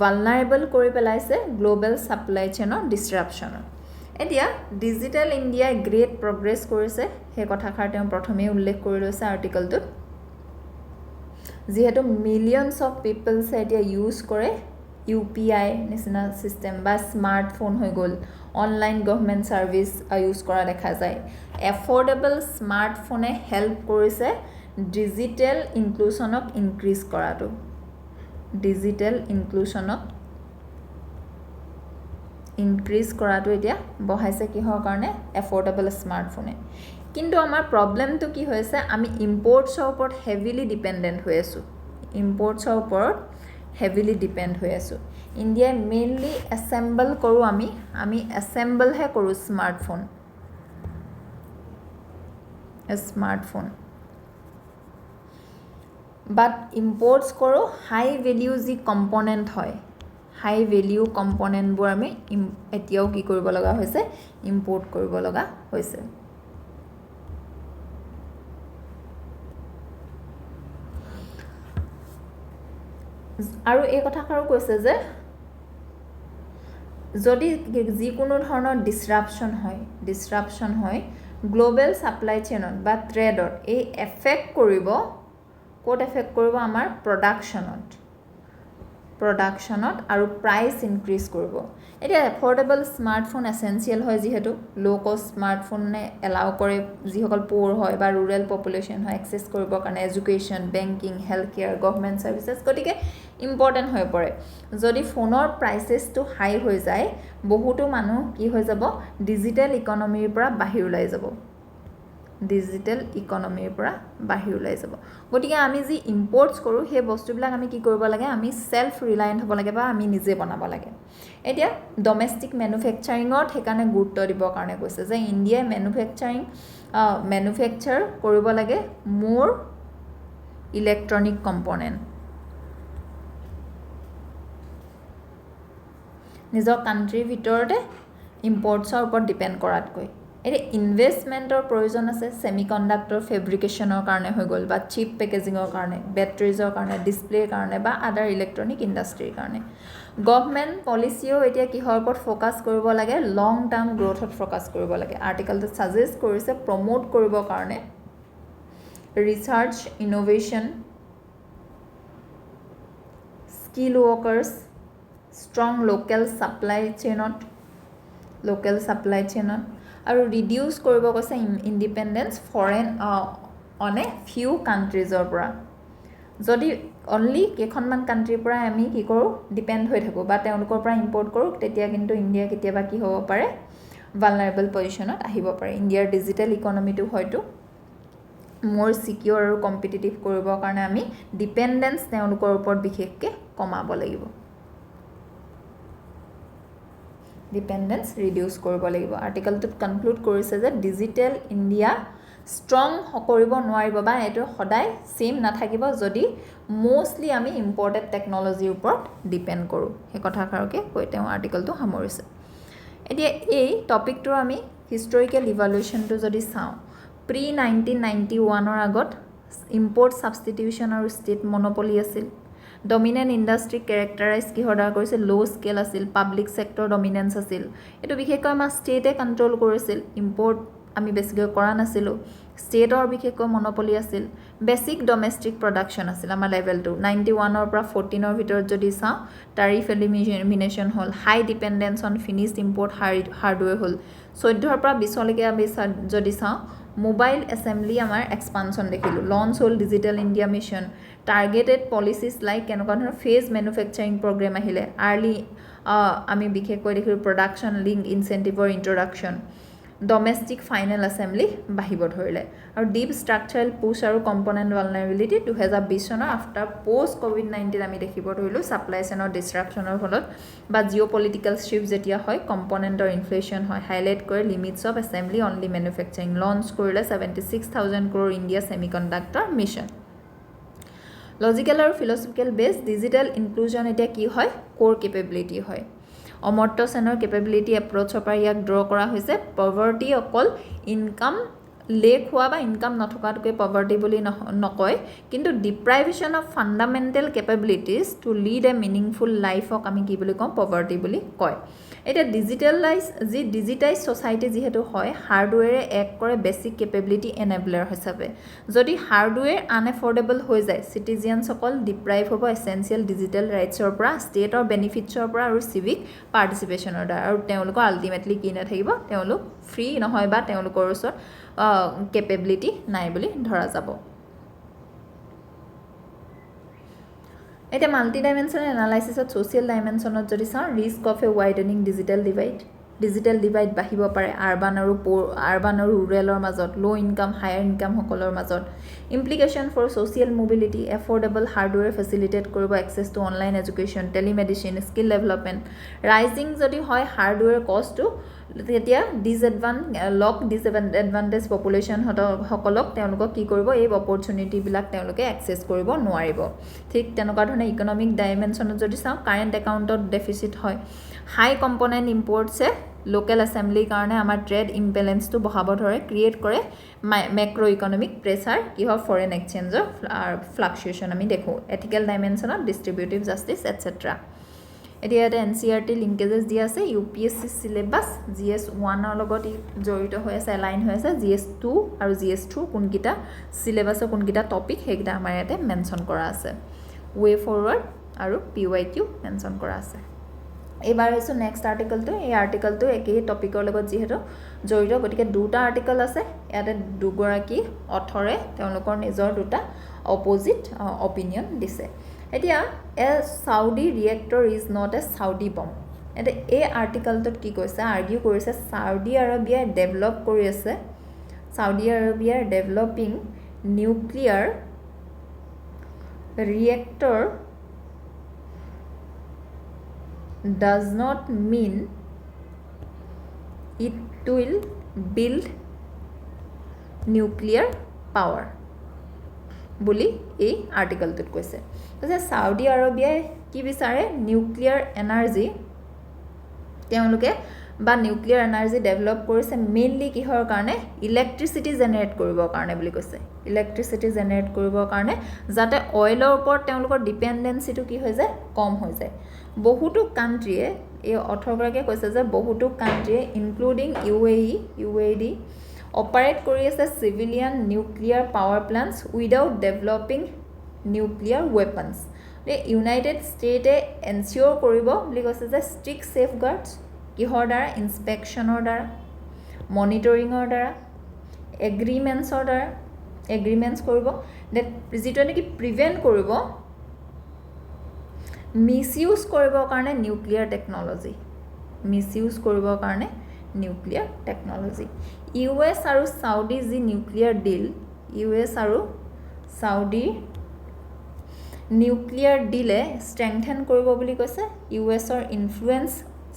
ভালনাৰেবল কৰি পেলাইছে গ্লোবাল সাপ্লাই চেইনৰ ডিসৰাপচনৰ এতিয়া ডিজিটেল ইণ্ডিয়া গ্ৰেট প্ৰগ্ৰেছ কৰিছে হে কথাখাৰ তেওঁ প্ৰথমে উল্লেখ কৰি লৈছে আৰ্টিকলটোত যেহেতু মিলিয়নস অফ পিপলস এতিয়া ইউজ কৰে ইউপিআই নিচিনা সিস্টেম বা স্মাৰ্টফোন হৈ গল অনলাইন গভৰ্নমেন্ট সাৰ্ভিস ইউজ কৰা দেখা যায় এফৰ্ডেবল স্মাৰ্টফোনে হেল্প কৰিছে ডিজিটেল ইনক্লুশনক ইনক্ৰিজ কৰাটো ডিজিটেল ইনক্লুশনক ইনক্ৰিজ কৰাটো এতিয়া বহাইছে কিহৰ কাৰণে এফৰ্ডেবল স্মাৰ্টফোনে কিন্তু আমাৰ প্ৰবলেমটো কি হৈছে আমি ইম্পৰ্টছৰ ওপৰত হেভিলি ডিপেন্ডেন্ট হৈ আছো ইম্পৰ্টছৰ ওপৰত হেভিলি ডিপেন্ড হৈ আছো ইণ্ডিয়া মেইনলি অ্যাসেম্বল কৰো আমি অ্যাসেম্বল হে কৰো স্মাৰ্টফোন বাট ইম্পৰ্টছ কৰো হাই ভ্যালু যি কম্পোনেন্ট হয় হাই ভ্যালু কম্পোনেন্টবোৰ আমি এতিয়াও কি কৰিব লগা হৈছে ইম্পৰ্ট কৰিব লগা হৈছে আৰু এই কথাষাৰো কৈছে যে যদি যিকোনো ধৰণৰ ডিসৰাপচন হয় গ্লোবাল সাপ্লাই চেইনত বা ট্ৰেডত এই এফেক্ট কৰিব কোড এফেক্ট কৰিব আমাৰ প্ৰডাকশনত আৰু প্ৰাইস ইনক্ৰিজ কৰিব এটা এফৰ্ডেবল স্মাৰ্টফোন এসেনশিয়াল হয় যেহেতু লো কষ্ট স্মাৰ্টফোনে এলাউ কৰে যিসকল পোৰ হয় বা ৰুৰেল পপুলেশন হয় এক্সেস কৰিবৰ কাৰণে education banking health care government services গতিকে ইম্পৰ্টেন্ট হৈ পৰে যদি ফোনৰ প্ৰাইসেসটো হাই হৈ যায় বহুতো মানুহ কি হৈ যাব ডিজিটেল ইকনমিৰ পৰা বাহিৰ ওলাই যাব গতিকে আমি যি ইম্পৰ্টছ কৰো হে বস্তুবিলাক আমি কি কৰিব লাগে আমি সেলফ ৰিলায়েন্ট হ'ব লাগে বা আমি নিজে বনাব লাগে এতিয়া ডমেষ্টিক ম্যানুফ্যাকচাৰিঙত হেকাৰণে গুৰুত্ব দিবৰ কাৰণে কৈছে যে ইণ্ডিয়াই ম্যানুফ্যাকচাৰ কৰিব লাগে মোৰ ইলেক্ট্ৰনিক কম্পোনেন্ট নিজৰ কান্ট্ৰিৰ ভিতৰতে ইম্পৰ্টছৰ ওপৰত ডিপেন্ড কৰাতকৈ এটা ইনভেষ্টমেণ্টৰ প্ৰয়োজন আছে ছেমিকণ্ডাক্টৰ ফেব্ৰিকেশ্যনৰ কাৰণে হৈ গ'ল বা চিপ পেকেজিঙৰ কাৰণে বেটাৰিজৰ কাৰণে ডিছপ্লেৰ কাৰণে বা আদাৰ ইলেক্ট্ৰনিক ইণ্ডাষ্ট্ৰীৰ কাৰণে গভৰ্ণমেণ্ট পলিচিও এতিয়া কিহৰ ওপৰত ফ'কাছ কৰিব লাগে লং টাৰ্ম গ্ৰ'থত ফ'কাছ কৰিব লাগে আৰ্টিকলটোত ছাজেষ্ট কৰিছে প্ৰমোট কৰিবৰ কাৰণে research innovation skill workers strong local supply চেইনত আৰু ৰিডিউচ কৰিব কৈছে independence foreign on a few কাণ্ট্ৰিজৰ পৰা যদি অনলি কেইখনমান কাণ্ট্ৰিৰ পৰা আমি কি কৰোঁ ডিপেণ্ড হৈ থাকোঁ বা তেওঁলোকৰ পৰা ইম্পৰ্ট কৰোঁ তেতিয়া কিন্তু ইণ্ডিয়া কেতিয়াবা কি হ'ব পাৰে ভালনাৰেবল পজিশ্যনত আহিব পাৰে ইণ্ডিয়াৰ ডিজিটেল ইকনমিটো হয়তো মোৰ চিকিউৰ আৰু কম্পিটিটিভ কৰিবৰ কাৰণে আমি ডিপেণ্ডেঞ্চ তেওঁলোকৰ ওপৰত বিশেষকৈ কমাব লাগিব ডিপেণ্ডেঞ্চ ৰিডিউচ কৰিব লাগিব আৰ্টিকলটোত কনক্লুড কৰিছে যে ডিজিটেল ইণ্ডিয়া ষ্ট্ৰং কৰিব নোৱাৰিব বা এইটো সদায় ছেম নাথাকিব যদি মোষ্টলি আমি ইম্পৰ্টেড টেকন'লজিৰ ওপৰত ডিপেণ্ড কৰোঁ সেই কথাষাৰকে কৈ তেওঁ আৰ্টিকলটো সামৰিছে এতিয়া এই টপিকটোৰ আমি হিষ্টৰিকেল ইভালুৱেশ্যনটো যদি চাওঁ প্ৰি 1991ৰ আগত ইম্পৰ্ট ছাবষ্টিটিউশ্যন আৰু ষ্টেট মন'পলি আছিল ডমিনেণ্ট ইণ্ডাষ্ট্ৰি কেৰেক্টাৰাইজ কিহৰ দ্বাৰা কৰিছিল ল' স্কেল আছিল পাব্লিক ছেক্টৰ ডমিনেঞ্চ আছিল এইটো বিশেষকৈ আমাৰ ষ্টেটে কণ্ট্ৰল কৰিছিল ইম্পৰ্ট আমি বেছিকৈ কৰা নাছিলোঁ ষ্টেটৰ বিশেষকৈ মন'পলি আছিল বেছিক ডমেষ্টিক প্ৰডাকশ্যন আছিল আমাৰ লেভেলটো 91ৰ পৰা 14ৰ ভিতৰত যদি চাওঁ টাৰিফ এলিমিনেশ্যন হ'ল high dependence on finished import hardware হ'ল 14ৰ পৰা 20লৈকে আমি যদি চাওঁ মোবাইল এছেম্বলি আমাৰ এক্সপানশ্যন দেখিলোঁ লঞ্চ হ'ল digital India mission targeted policies like কেনেকুৱা ধৰণৰ ফেজ মেনুফেকচাৰিং প্ৰগ্ৰেম আহিলে আৰ্লি আমি বিশেষকৈ দেখিলোঁ প্ৰডাকশ্যন লিংক ইনচেণ্টিভৰ ইণ্ট্ৰডাকশ্যন ডমেষ্টিক ফাইনেল এছেম্বলি বাঢ়িব ধৰিলে আৰু ডিপ ষ্ট্ৰাকচাৰেল পুছ আৰু কম্পনেণ্ট ভালনাৰেবিলিটি 2020 চনৰ আফটাৰ পষ্ট ক'ভিড-19 আমি দেখিব ধৰিলোঁ ছাপ্লাই চেইনৰ ডিষ্ট্ৰাকশ্যনৰ ফলত বা জিঅ' পলিটিকেল শ্বিফ্ট যেতিয়া হয় কম্পনেণ্টৰ ইনফ্লেশ্যন হয় হাইলাইট কৰে limits of assembly only manufacturing launch কৰিলে 76,000 crore India semiconductor mission logical আৰু ফিলচফিকেল বেছ ডিজিটেল ইনক্লুজন এতিয়া কি হয় ক'ৰ কেপেবিলিটি হয় অমৰ্ত্য সেনৰ কেপেবিলিটি এপ্ৰ'চৰ পৰা ইয়াক ড্ৰ কৰা হৈছে পভাৰ্টি অকল ইনকাম লেক হোৱা বা ইনকাম নথকাটোকে পভাৰ্টি বুলি নকয় কিন্তু deprivation of fundamental capabilities to lead a meaningful লাইফক আমি কি বুলি কওঁ পভাৰ্টি বুলি কয় এতিয়া ডিজিটাইজ ছ'চাইটি যিহেতু হয় হাৰ্ডৱেৰে এক কৰে বেছিক কেপেবিলিটি এনেবলাৰ হিচাপে যদি হাৰ্ডৱেৰ আনএফৰ্ডেবল হৈ যায় চিটিজেনসকল ডিপ্ৰাইভ হ'ব এছেঞ্চিয়েল ডিজিটেল ৰাইটছৰ পৰা ষ্টেটৰ বেনিফিটছৰ পৰা আৰু চিভিক পাৰ্টিচিপেশ্যনৰ দ্বাৰা আৰু তেওঁলোকৰ আল্টিমেটলি কি নাথাকিব তেওঁলোক ফ্ৰী নহয় বা তেওঁলোকৰ ওচৰত কেপেবিলিটি নাই বুলি ধৰা যাব এতিয়া মাল্টি ডাইমেনশ্যনেল এনালাইচিছত ছ'চিয়েল ডাইমেনশ্যনত যদি চাওঁ ৰিস্ক অফ এ ৱাইডেনিং ডিজিটেল ডিভাইড বাঢ়িব পাৰে আৰ্বান আৰু ৰুৰেলৰ মাজত ল' ইনকাম হায়াৰ ইনকামসকলৰ মাজত implication for social mobility affordable hardware facilitate কৰিব access to online education telemedicine skill development rising যদি হয় হাৰ্ডৱেৰ কষ্টটো তেতিয়া ডিছএডভান্টেজ পপুলেশ্যনসকলক তেওঁলোকক কি কৰিব এই অপৰচুনিটিবিলাক তেওঁলোকে এক্সেছ কৰিব নোৱাৰিব ঠিক তেনেকুৱা ধৰণে ইকনমিক ডাইমেনশ্যনত যদি চাওঁ কাৰেণ্ট একাউণ্টত ডেফিচিট হয় হাই কম্পনেণ্ট ইম্পৰ্টছে লোকেল এছেম্বলিৰ কাৰণে আমাৰ ট্ৰেড ইম্বেলেঞ্চটো বঢ়াব ধৰে ক্ৰিয়েট কৰে মেক্ৰ' ইকনমিক প্ৰেছাৰ কি হয় ফৰেন এক্সচেঞ্জৰ ফ্লাকচুৱেশ্যন আমি দেখোঁ এথিকেল ডাইমেনশ্যনত ডিষ্ট্ৰিবিউটিভ জাষ্টিছ এটচেট্ৰা এতিয়া ইয়াতে NCERT লিংকেজেছ দিয়া আছে UPSC চিলেবাছ GS1ৰ লগত জড়িত হৈ আছে এলাইন হৈ আছে GS2 আৰু GS2 কোনকেইটা চিলেবাছৰ কোনকেইটা টপিক সেইকেইটা আমাৰ ইয়াতে মেনশ্যন কৰা আছে ৱে ফৰৱাৰ্ড আৰু PYQ মেনশ্যন কৰা আছে এইবাৰ হৈছে নেক্সট আৰ্টিকলটো এই আৰ্টিকলটো একেই টপিকৰ লগত যিহেতু জড়িত গতিকে দুটা আৰ্টিকল আছে ইয়াতে দুগৰাকী অথৰে তেওঁলোকৰ নিজৰ দুটা অপজিট অপিনিয়ন দিছে এতিয়া এ Saudi reactor is not a Saudi বম এতিয়া এই আৰ্টিকলটোত কি কৈছে আৰ্গিউ কৰিছে চাউদি আৰবিয়াই ডেভেলপ কৰি আছে চাউদি আৰবিয়াৰ developing nuclear reactor does not mean it will build nuclear power বুলি এই আৰ্টিকলটোত কৈছে যে চাউদি আৰবিয়াই কি বিচাৰে নিউক্লিয়াৰ এনাৰ্জি তেওঁলোকে বা নিউক্লিয়াৰ এনাৰ্জি ডেভেলপ কৰিছে মেইনলি কিহৰ কাৰণে ইলেক্ট্ৰিচিটি জেনেৰেট কৰিবৰ কাৰণে বুলি কৈছে ইলেক্ট্ৰিচিটি জেনেৰেট কৰিবৰ কাৰণে যাতে অইলৰ ওপৰত তেওঁলোকৰ ডিপেন্ডেন্সিটো কি হৈ যায় কম হৈ যায় বহুতো কান্ট্ৰিয়ে এই অথৰগৰাকীয়ে কৈছে যে বহুতো কান্ট্ৰিয়ে ইনক্লুডিং UAE অপাৰেট কৰি আছে civilian nuclear power plants without developing nuclear weapons United ষ্টেটে এনচিয়ৰ কৰিব বুলি কৈছে যে ষ্ট্ৰিক্ট ছেফগাৰ্ডছ কিহৰ দ্বাৰা ইনস্পেকশ্যনৰ দ্বাৰা মনিটৰিঙৰ দ্বাৰা এগ্ৰিমেণ্টছ কৰিব ডেট যিটো নেকি প্ৰিভেণ্ট কৰিব মিছইউজ কৰিবৰ কাৰণে নিউক্লিয়াৰ টেকন'লজি US আৰু সাউদি যি নিউক্লিয়াৰ ডিল US আৰু সাউদি নিউক্লিয়াৰ ডিলে ষ্ট্ৰেংথেন কৰিব বুলি কৈছে USৰ ইনফ্লুৱেঞ্চ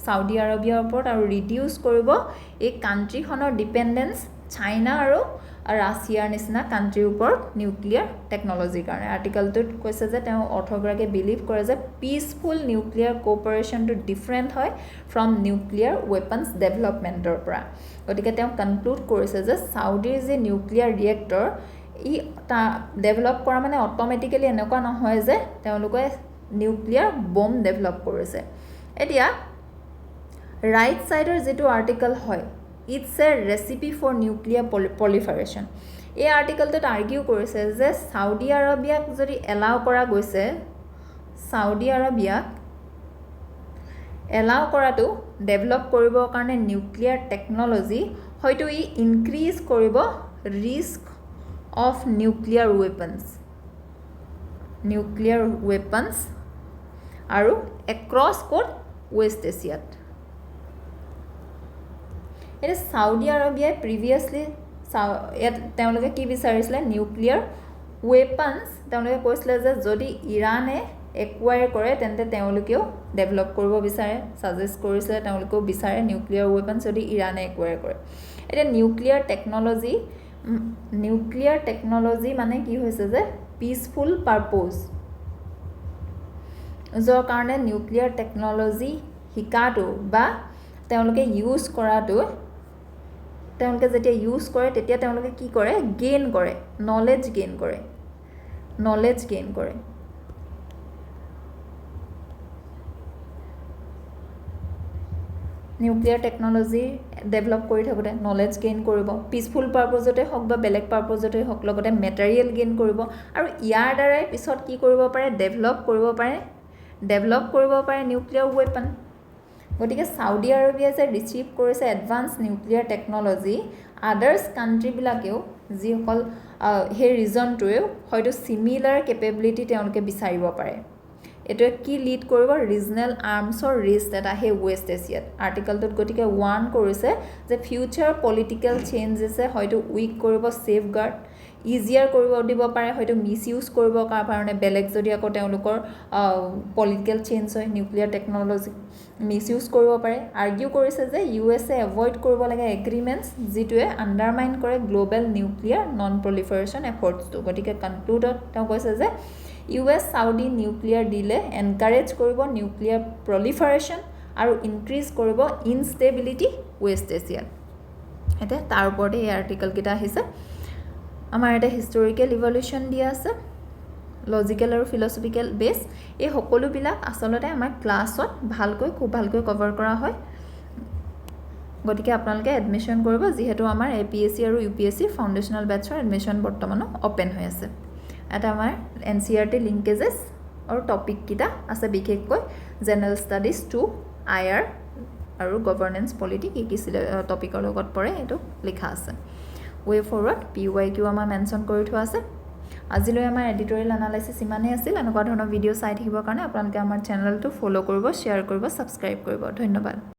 সাউদি আৰবিয়াৰ ওপৰত আৰু ৰিডিউচ কৰিব এই কান্ট্ৰিখনৰ ডিপেন্ডেন্স চাইনা আৰু ৰাছিয়াৰ নিচিনা কান্ট্ৰিৰ ওপৰত নিউক্লিয়াৰ টেকন'লজিৰ কাৰণে আৰ্টিকলটোত কৈছে যে তেওঁ অৰ্থগৰাকীয়ে বিলিভ কৰে যে পিচফুল নিউক্লিয়াৰ কোঅপাৰেশ্যনটো ডিফাৰেণ্ট হয় ফ্ৰম নিউক্লিয়াৰ ৱেপনছ ডেভেলপমেণ্টৰ পৰা গতিকে তেওঁ কনক্লুড কৰিছে যে সাউদিৰ যি নিউক্লিয়াৰ ৰিয়েক্টৰ ই ডেভেলপ কৰা মানে অট'মেটিকেলি এনেকুৱা নহয় যে তেওঁলোকে নিউক্লিয়াৰ বম ডেভেলপ কৰিছে এতিয়া ৰাইট সাইডৰ যেটো আৰ্টিকল হয় it's a recipe for nuclear proliferation এই আৰ্টিকলটোত আৰ্গিউ কৰিছে যে সাউদি আৰবিয়াক যদি এলাউ কৰা গৈছে সাউদি আৰবিয়াক এলাউ কৰাটো ডেভেলপ কৰিবৰ কাৰণে নিউক্লিয়াৰ টেকন'লজি হয়তো ই ইনক্ৰিজ কৰিব ৰিস্ক অফ নিউক্লিয়াৰ ৱেপনছ আৰু এক্ৰছ কোড ৱেষ্ট এছিয়াত এটা সাউদি আৰবিয়াই প্ৰিভিয়াছলি তেওঁলোকে কি বিচাৰিছিলে নিউক্লিয়াৰ ৱেপনছ তেওঁলোকে কৈছিলে যে যদি ইৰাণে একুৱায়াৰ কৰে তেন্তে তেওঁলোকেও ডেভেলপ কৰিব বিচাৰে সাজেষ্ট কৰিছিলে তেওঁলোকেও বিচাৰে নিউক্লিয়াৰ ৱেপনছ যদি ইৰাণে একুৱায়াৰ কৰে এটা নিউক্লিয়াৰ টেকন'লজি মানে কি হৈছে যে পিচফুল পাৰপ'জ যৰ কাৰণে নিউক্লিয়াৰ টেকন'লজি শিকাটো বা তেওঁলোকে ইউজ কৰাটো তেওঁলোকে যেতিয়া ইউজ কৰে তেতিয়া তেওঁলোকে কি কৰে গেইন কৰে নলেজ গেইন কৰে নিউক্লিয়াৰ টেকন'লজি ডেভেলপ কৰি থাকোঁতে নলেজ গেইন কৰিব পিচফুল পাৰপ'জতে হওক বা বেলেগ পাৰপ'জতে হওক লগতে মেটেৰিয়েল গেইন কৰিব আৰু ইয়াৰ দ্বাৰাই পিছত কি কৰিব পাৰে ডেভেলপ কৰিব পাৰে নিউক্লিয়াৰ ৱেপন গতিকে সাউদি আৰবিয়াই যে ৰিচিভ কৰিছে এডভান্স নিউক্লিয়াৰ টেকন'লজি আদাৰ্ছ কাণ্ট্ৰিবিলাকেও যিসকল সেই ৰিজনটোৱেও হয়তো চিমিলাৰ কেপেবিলিটি তেওঁলোকে বিচাৰিব পাৰে এইটোৱে কি লিড কৰিব ৰিজনেল আৰ্মছৰ ৰিস্ক এটা সেই ৱেষ্ট এছিয়াত আৰ্টিকলটোত গতিকে ওৱাৰ্ণ কৰিছে যে ফিউচাৰ পলিটিকেল চেঞ্জেছে হয়তো উইক কৰিব ছেফগাৰ্ড ইজিয়াৰ কৰিব দিব পাৰে হয়তো মিছইউজ কৰিবৰ কাৰণে বেলেগ যদি আকৌ তেওঁলোকৰ পলিটিকেল চেঞ্জ হয় নিউক্লিয়াৰ টেকন'লজি মিছইউজ কৰিব পাৰে আৰ্গিউ কৰিছে যে USA এভইড কৰিব লাগে এগ্ৰিমেণ্টছ যিটোৱে আণ্ডাৰমাইন কৰে গ্ল'বেল নিউক্লিয়াৰ নন প্ৰলিফাৰেশ্যন এফৰ্টছটো গতিকে কনক্লুডত তেওঁ কৈছে যে US সাউদি নিউক্লিয়াৰ ডিলে এনকাৰেজ কৰিব নিউক্লিয়াৰ প্ৰলিফাৰেশ্যন আৰু ইনক্ৰিজ কৰিব ইনষ্টেবিলিটি ৱেষ্ট এছিয়াত এতিয়া তাৰ ওপৰতে এই আৰ্টিকলকেইটা আহিছে আমাৰ এটা হিষ্টৰিকেল ইভলিউশ্যন দিয়া আছে লজিকেল আৰু ফিলচফিকেল বেছ এই সকলোবিলাক আচলতে আমাৰ ক্লাছত খুব ভালকৈ কভাৰ কৰা হয় গতিকে আপোনালোকে এডমিশ্যন কৰিব যিহেতু আমাৰ APSC আৰু UPSC ফাউণ্ডেশ্যনেল বেটছৰ এডমিশ্যন বৰ্তমানো অপেন হৈ আছে এটা আমাৰ NCERT লিংকেজেছ আৰু টপিককেইটা আছে বিশেষকৈ জেনেৰেল ষ্টাডিজ 2 IR আৰু গভৰ্নেন্স পলিটি কি টপিকৰ লগত পৰে এইটো লিখা আছে ৱে ফৰৱাৰ্ড PYQ আমাৰ মেনশ্যন কৰি থোৱা আছে আজিলৈ আমাৰ এডিটৰিয়েল এনালাইচিছ ইমানেই আছিল এনেকুৱা ধৰণৰ ভিডিঅ' চাই থাকিবৰ কাৰণে আপোনালোকে আমাৰ চেনেলটো ফ'ল' কৰিব শ্বেয়াৰ কৰিব ছাবস্ক্ৰাইব কৰিব ধন্যবাদ